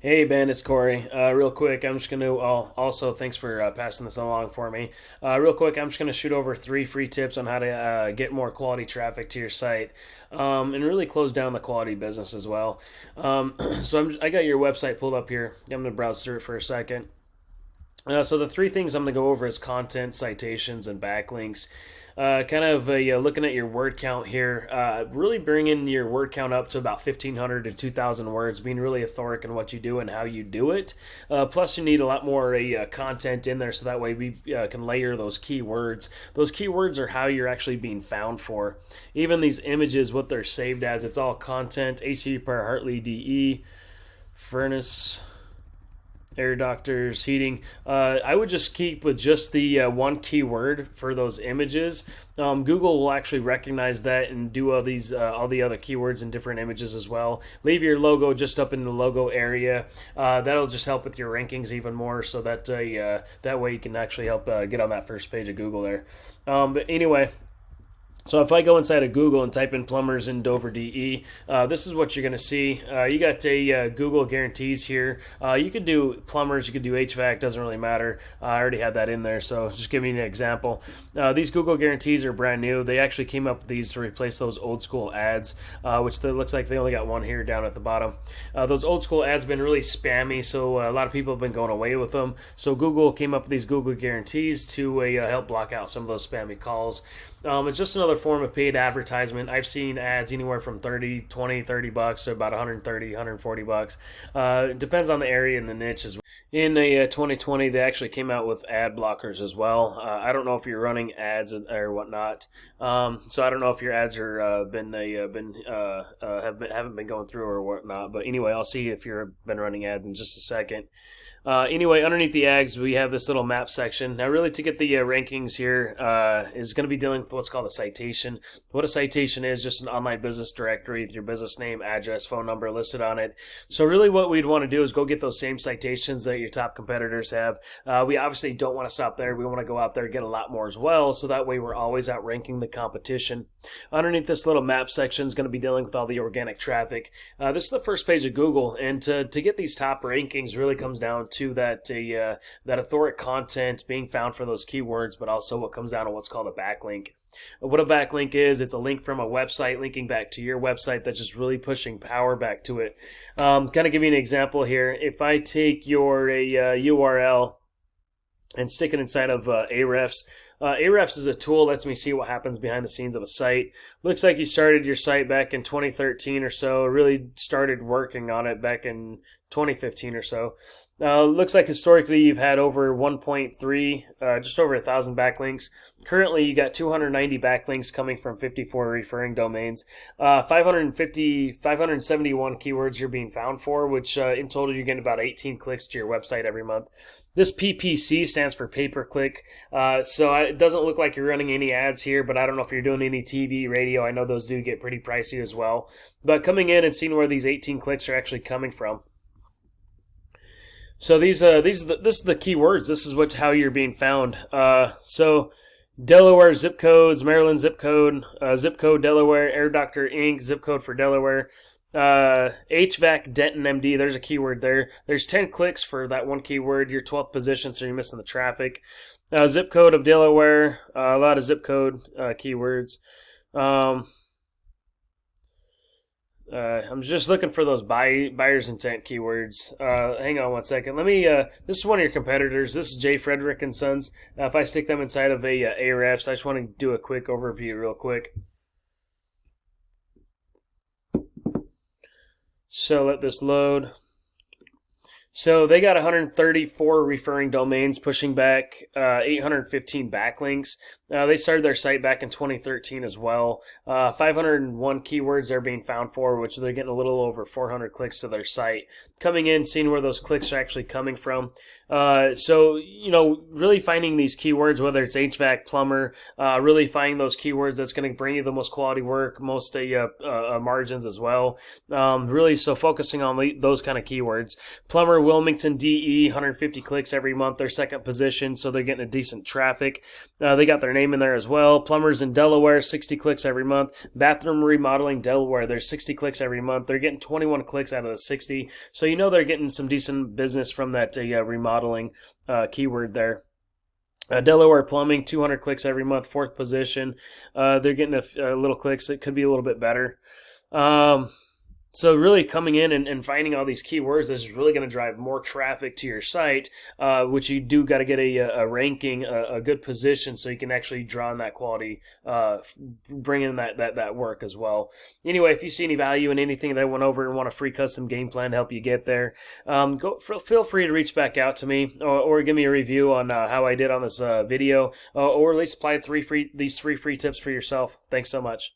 Hey Ben, it's Corey. Real quick, I'm just going to also thanks for passing this along for me. Real quick, I'm just going to shoot over three free tips on how to get more quality traffic to your site, and really close down the quality business as well. I got your website pulled up here. I'm going to browse through it for a second. So the three things I'm going to go over is content, citations, and backlinks. Looking at your word count here, really bringing your word count up to about 1,500 to 2,000 words, being really authoric in what you do and how you do it. Plus, you need a lot more content in there so that way we can layer those keywords. Those keywords are how you're actually being found for. Even these images, what they're saved as, it's all content, AC repair, Hartley, DE, furnace, air doctors, heating. I would just keep with just the one keyword for those images. Google will actually recognize that and do all the other keywords in different images as well. Leave your logo just up in the logo area. That'll just help with your rankings even more, so that that way you can actually help get on that first page of Google there. But anyway. So if I go inside of Google and type in plumbers in Dover DE, this is what you're going to see. You got a Google guarantees here. You could do plumbers, you could do HVAC, doesn't really matter. I already had that in there, so just giving you an example. These Google guarantees are brand new. They actually came up with these to replace those old school ads, which looks like they only got one here down at the bottom. Those old school ads have been really spammy, so a lot of people have been going away with them. So Google came up with these Google guarantees to help block out some of those spammy calls. It's just another form of paid advertisement. I've seen ads anywhere from 30, 20, 30 bucks to about 130, 140 bucks. It depends on the area and the niche as well. In 2020, they actually came out with ad blockers as well. I don't know if you're running ads or whatnot. So I don't know if your ads are haven't been going through or whatnot. But anyway, I'll see if you've been running ads in just a second. Anyway, underneath the ads, we have this little map section. Now, really, to get the rankings here is going to be dealing with what's called a citation. What a citation is, just an online business directory with your business name, address, phone number listed on it. So really what we'd want to do is go get those same citations that your top competitors have. We obviously don't want to stop there. We want to go out there and get a lot more as well, so that way we're always outranking the competition. Underneath this little map section is going to be dealing with all the organic traffic. This is the first page of Google, and to get these top rankings really comes down to that authoric content being found for those keywords, but also what comes down to what's called a backlink. What a backlink is, it's a link from a website linking back to your website that's just really pushing power back to it. Kind of give you an example here. If I take your URL and stick it inside of Ahrefs. Ahrefs is a tool that lets me see what happens behind the scenes of a site. Looks like you started your site back in 2013 or so, really started working on it back in 2015 or so. Looks like historically you've had over 1.3, just over 1,000 backlinks. Currently you got 290 backlinks coming from 54 referring domains. 571 keywords you're being found for, which in total you're getting about 18 clicks to your website every month. This PPC stands for pay-per-click, so it doesn't look like you're running any ads here, but I don't know if you're doing any TV, radio. I know those do get pretty pricey as well. But coming in and seeing where these 18 clicks are actually coming from. So this is the keywords. This is how you're being found. So Delaware zip codes, Maryland zip code Delaware, Air Doctor Inc. zip code for Delaware. HVAC Denton MD, there's a keyword there. There's 10 clicks for that one keyword. You're 12th position, so you're missing the traffic. Zip code of Delaware, a lot of zip code keywords. I'm just looking for those buyer's intent keywords. Hang on one second. Let me. This is one of your competitors. This is J. Frederick and Sons. If I stick them inside of Ahrefs, I just want to do a quick overview real quick. So let this load. So they got 134 referring domains, pushing back 815 backlinks. They started their site back in 2013 as well. 501 keywords they're being found for, which they're getting a little over 400 clicks to their site. Coming in, seeing where those clicks are actually coming from. So, really finding these keywords, whether it's HVAC, plumber, really finding those keywords that's going to bring you the most quality work, most margins as well. Really, so focusing on those kind of keywords. Plumber Wilmington DE, 150 clicks every month. They're second position, so they're getting a decent traffic. They got their name in there as well. Plumbers in Delaware, 60 clicks every month. Bathroom Remodeling Delaware, there's 60 clicks every month. They're getting 21 clicks out of the 60, so you know they're getting some decent business from that remodeling keyword there. Delaware Plumbing, 200 clicks every month, fourth position. They're getting a little clicks. It could be a little bit better. So really coming in and finding all these keywords, this is really going to drive more traffic to your site, which you do got to get a ranking, a good position, so you can actually draw on that quality, bring in that work as well. Anyway, if you see any value in anything that I went over and want a free custom game plan to help you get there, feel free to reach back out to me or give me a review on how I did on this video, or at least apply these three free tips for yourself. Thanks so much.